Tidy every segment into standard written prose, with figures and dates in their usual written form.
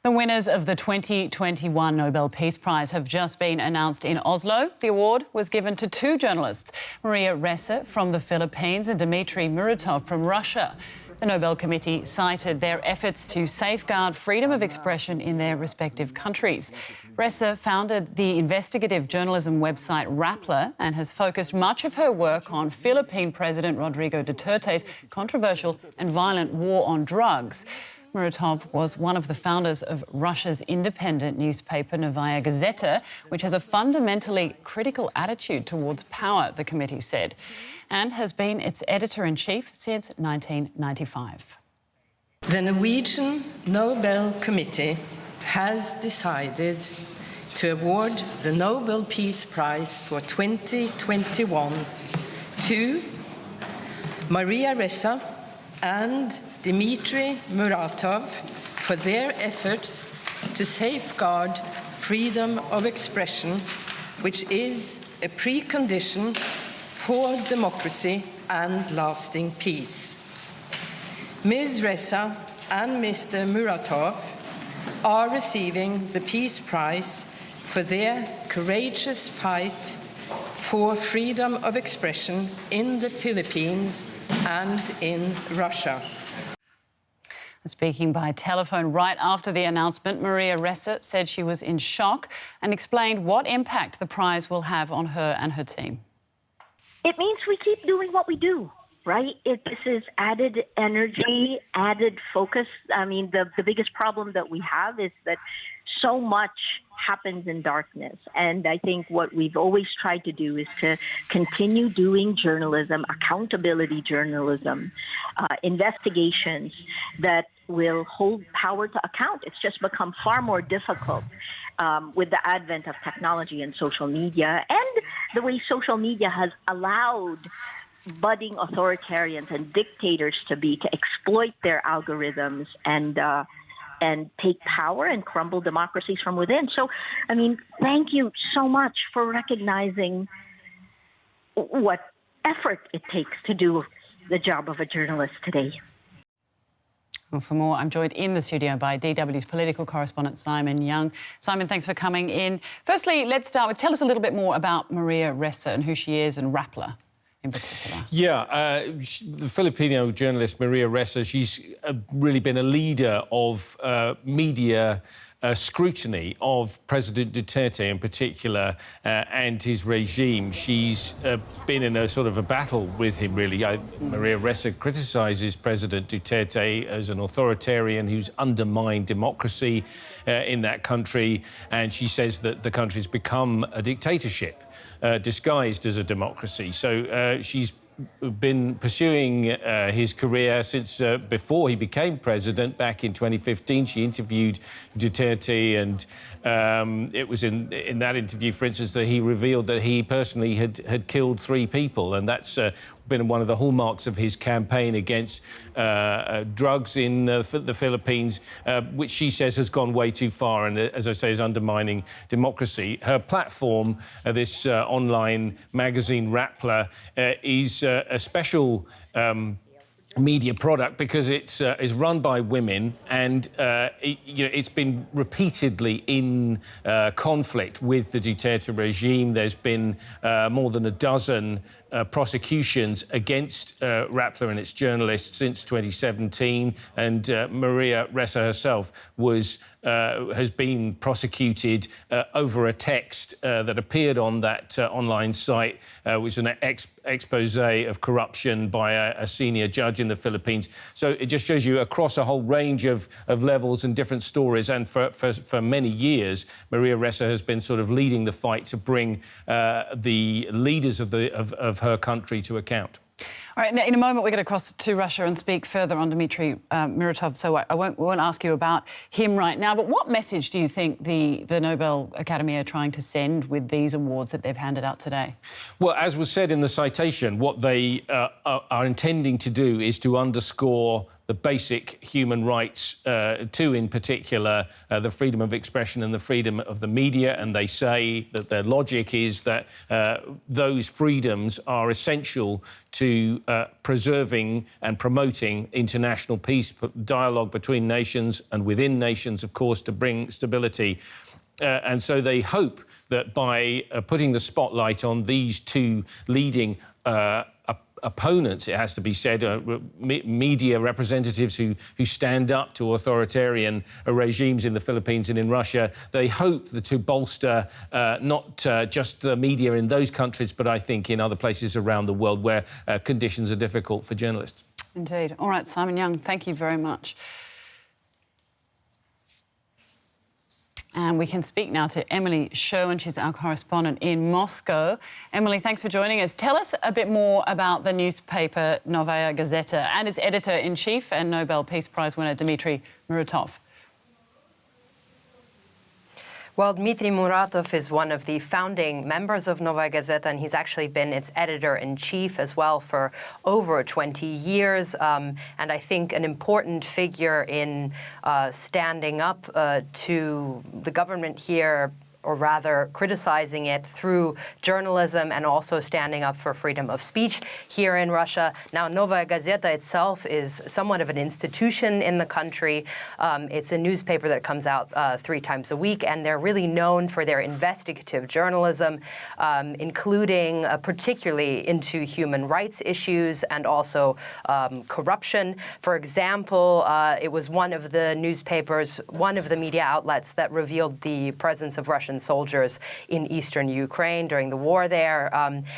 The winners of the 2021 Nobel Peace Prize have just been announced in Oslo. The award was given to two journalists, Maria Ressa from the Philippines and Dmitry Muratov from Russia. The Nobel Committee cited their efforts to safeguard freedom of expression in their respective countries. Ressa founded the investigative journalism website Rappler and has focused much of her work on Philippine President Rodrigo Duterte's controversial and violent war on drugs. Muratov was one of the founders of Russia's independent newspaper Novaya Gazeta, which has a fundamentally critical attitude towards power, the committee said, and has been its editor-in-chief since 1995. The Norwegian Nobel Committee has decided to award the Nobel Peace Prize for 2021 to Maria Ressa and Dmitry Muratov for their efforts to safeguard freedom of expression, which is a precondition for democracy and lasting peace. Ms. Ressa and Mr. Muratov are receiving the Peace Prize for their courageous fight for freedom of expression in the Philippines and in Russia. Speaking by telephone right after the announcement, Maria Ressa said she was in shock and explained what impact the prize will have on her and her team. It means we keep doing what we do, right? This is added energy, added focus. I mean, the biggest problem that we have is that so much happens in darkness. And I think what we've always tried to do is to continue doing journalism, accountability journalism, investigations that will hold power to account. It's just become far more difficult with the advent of technology and social media and the way social media has allowed budding authoritarians and dictators to exploit their algorithms and take power and crumble democracies from within. So, I mean, thank you so much for recognizing what effort it takes to do the job of a journalist today. Well, for more, I'm joined in the studio by DW's political correspondent Simon Young. Simon, thanks for coming in. Firstly, let's start with, tell us a little bit more about Maria Ressa and who she is and Rappler in particular. Yeah, the Filipino journalist Maria Ressa, she's really been a leader of media scrutiny of President Duterte in particular and his regime. She's been in a sort of a battle with him, really. Maria Ressa criticises President Duterte as an authoritarian who's undermined democracy in that country, and she says that the country's become a dictatorship disguised as a democracy. So she's been pursuing his career since before he became president. Back in 2015, she interviewed Duterte, and it was in that interview, for instance, that he revealed that he personally had killed 3 people, and that's been one of the hallmarks of his campaign against drugs in the Philippines, which she says has gone way too far and, as I say, is undermining democracy. Her platform, this online magazine Rappler, is a special media product because it's is run by women, and it's been repeatedly in conflict with the Duterte regime. There's been more than a dozen prosecutions against Rappler and its journalists since 2017, and Maria Ressa herself has been prosecuted over a text that appeared on that online site, which was an expose of corruption by a senior judge in the Philippines. So it just shows you across a whole range of levels and different stories, and for many years, Maria Ressa has been sort of leading the fight to bring the leaders of her country to account. All right, now in a moment we're going to cross to Russia and speak further on Dmitry Muratov, so I won't ask you about him right now. But what message do you think the Nobel Academy are trying to send with these awards that they've handed out today? Well, as was said in the citation, what they are intending to do is to underscore the basic human rights, to in particular the freedom of expression and the freedom of the media, and they say that their logic is that those freedoms are essential to preserving and promoting international peace, dialogue between nations and within nations, of course, to bring stability. And so they hope that by putting the spotlight on these two leading opponents, it has to be said, media representatives who stand up to authoritarian regimes in the Philippines and in Russia, they hope to bolster not just the media in those countries, but I think in other places around the world where conditions are difficult for journalists. Indeed. All right, Simon Young, thank you very much. And we can speak now to Emily Sherwin. She's our correspondent in Moscow. Emily, thanks for joining us. Tell us a bit more about the newspaper Novaya Gazeta and its editor-in-chief and Nobel Peace Prize winner Dmitry Muratov. Well, Dmitry Muratov is one of the founding members of Novaya Gazeta, and he's actually been its editor-in-chief as well for over 20 years. And I think an important figure in standing up to the government here, or rather criticizing it through journalism and also standing up for freedom of speech here in Russia. Now, Novaya Gazeta itself is somewhat of an institution in the country. It's a newspaper that comes out 3 times a week, and they're really known for their investigative journalism, including particularly into human rights issues and also corruption. For example, it was one of the newspapers, one of the media outlets that revealed the presence of Russian soldiers in eastern Ukraine during the war there,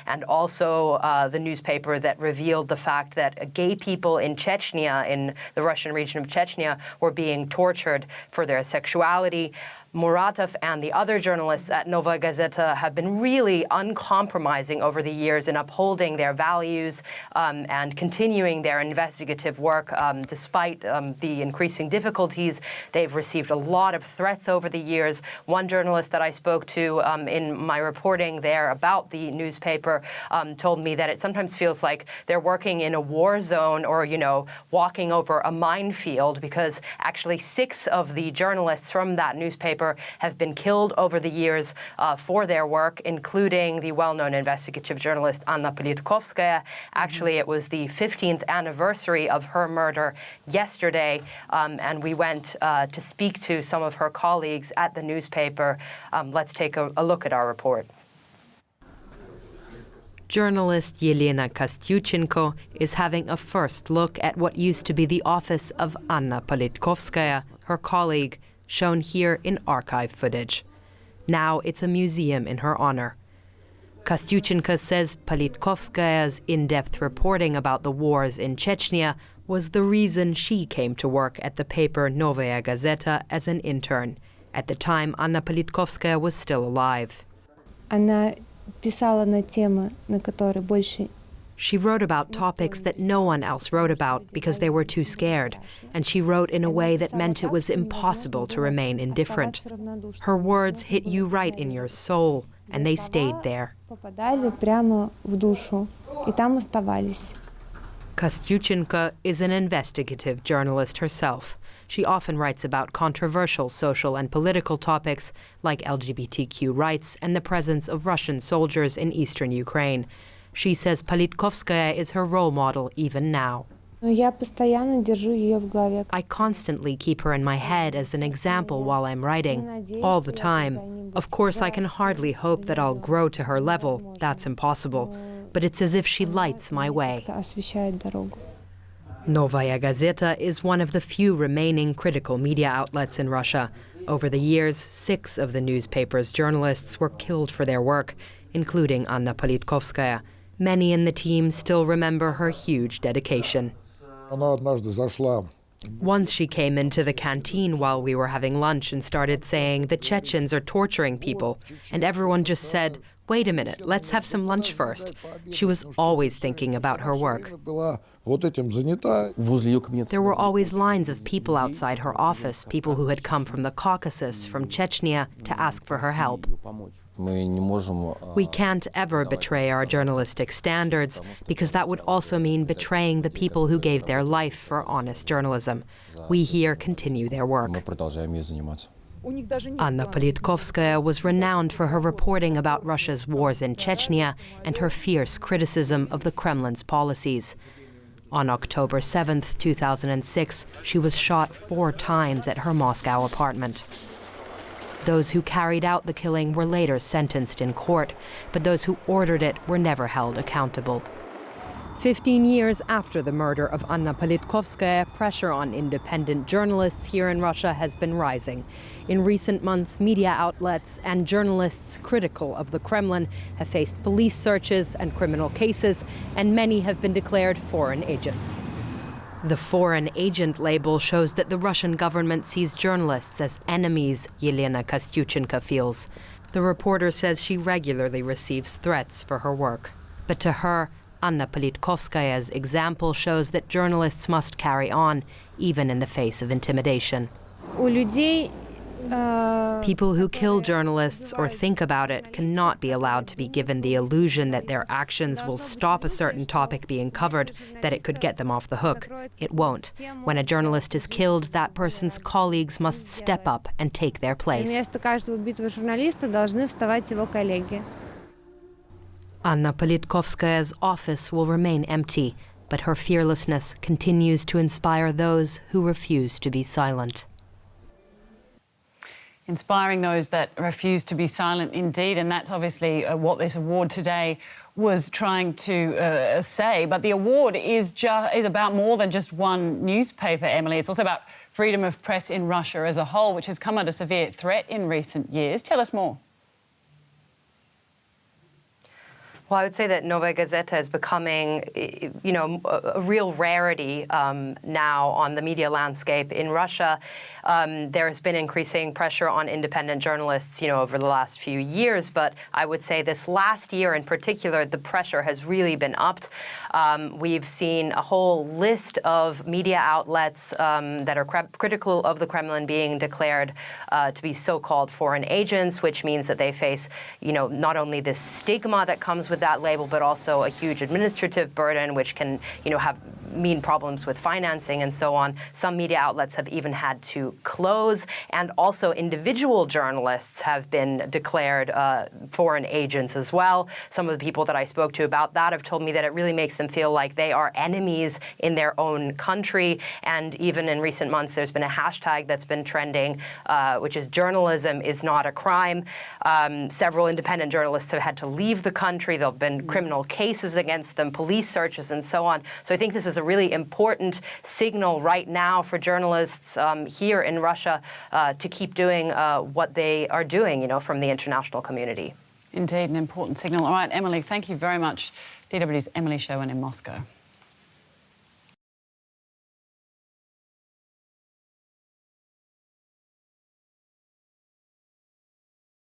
and also the newspaper that revealed the fact that gay people in Chechnya, in the Russian region of Chechnya, were being tortured for their sexuality. Muratov and the other journalists at Novaya Gazeta have been really uncompromising over the years in upholding their values and continuing their investigative work despite the increasing difficulties. They've received a lot of threats over the years. One journalist that I spoke to in my reporting there about the newspaper told me that it sometimes feels like they're working in a war zone or, you know, walking over a minefield, because actually 6 of the journalists from that newspaper have been killed over the years for their work, including the well-known investigative journalist Anna Politkovskaya. Actually, it was the 15th anniversary of her murder yesterday, and we went to speak to some of her colleagues at the newspaper. Let's take a look at our report. Journalist Yelena Kostyuchenko is having a first look at what used to be the office of Anna Politkovskaya, her colleague, shown here in archive footage. Now it's a museum in her honor. Kostyuchenko says Politkovskaya's in-depth reporting about the wars in Chechnya was the reason she came to work at the paper Novaya Gazeta as an intern. At the time, Anna Politkovskaya was still alive. She wrote about topics that no one else wrote about because they were too scared, and she wrote in a way that meant it was impossible to remain indifferent. Her words hit you right in your soul, and they stayed there. Kostyuchenko is an investigative journalist herself. She often writes about controversial social and political topics like LGBTQ rights and the presence of Russian soldiers in eastern Ukraine. She says Politkovskaya is her role model even now. I constantly keep her in my head as an example while I'm writing, all the time. Of course, I can hardly hope that I'll grow to her level. That's impossible. But it's as if she lights my way. Novaya Gazeta is one of the few remaining critical media outlets in Russia. Over the years, 6 of the newspaper's journalists were killed for their work, including Anna Politkovskaya. Many in the team still remember her huge dedication. Once she came into the canteen while we were having lunch and started saying the Chechens are torturing people, and everyone just said, Wait a minute, let's have some lunch first. She was always thinking about her work. There were always lines of people outside her office, people who had come from the Caucasus, from Chechnya, to ask for her help. We can't ever betray our journalistic standards, because that would also mean betraying the people who gave their life for honest journalism. We here continue their work. Anna Politkovskaya was renowned for her reporting about Russia's wars in Chechnya and her fierce criticism of the Kremlin's policies. On October 7, 2006, she was shot 4 times at her Moscow apartment. Those who carried out the killing were later sentenced in court, but those who ordered it were never held accountable. 15 years after the murder of Anna Politkovskaya, pressure on independent journalists here in Russia has been rising. In recent months, media outlets and journalists critical of the Kremlin have faced police searches and criminal cases, and many have been declared foreign agents. The foreign agent label shows that the Russian government sees journalists as enemies, Yelena Kostyuchenko feels. The reporter says she regularly receives threats for her work. But to her, Anna Politkovskaya's example shows that journalists must carry on, even in the face of intimidation. People who kill journalists or think about it cannot be allowed to be given the illusion that their actions will stop a certain topic being covered, that it could get them off the hook. It won't. When a journalist is killed, that person's colleagues must step up and take their place. Anna Politkovskaya's office will remain empty, but her fearlessness continues to inspire those who refuse to be silent. Inspiring those that refuse to be silent, indeed, and that's obviously what this award today was trying to say. But the award is about more than just one newspaper, Emily. It's also about freedom of press in Russia as a whole, which has come under severe threat in recent years. Tell us more. Well, I would say that Novaya Gazeta is becoming, a real rarity now on the media landscape in Russia. There has been increasing pressure on independent journalists, over the last few years. But I would say this last year in particular, the pressure has really been upped. We've seen a whole list of media outlets that are critical of the Kremlin being declared to be so-called foreign agents, which means that they face, not only this stigma that comes with that label, but also a huge administrative burden, which can, mean problems with financing and so on. Some media outlets have even had to close, and also individual journalists have been declared foreign agents as well. Some of the people that I spoke to about that have told me that it really makes them feel like they are enemies in their own country. And even in recent months, there's been a hashtag that's been trending, which is "journalism is not a crime." Several independent journalists have had to leave the country. There have been criminal cases against them, police searches, and so on. So I think this is a really important signal right now for journalists here in Russia to keep doing what they are doing, from the international community. Indeed, an important signal. All right, Emily, thank you very much. DW's Emily Sherwin in Moscow.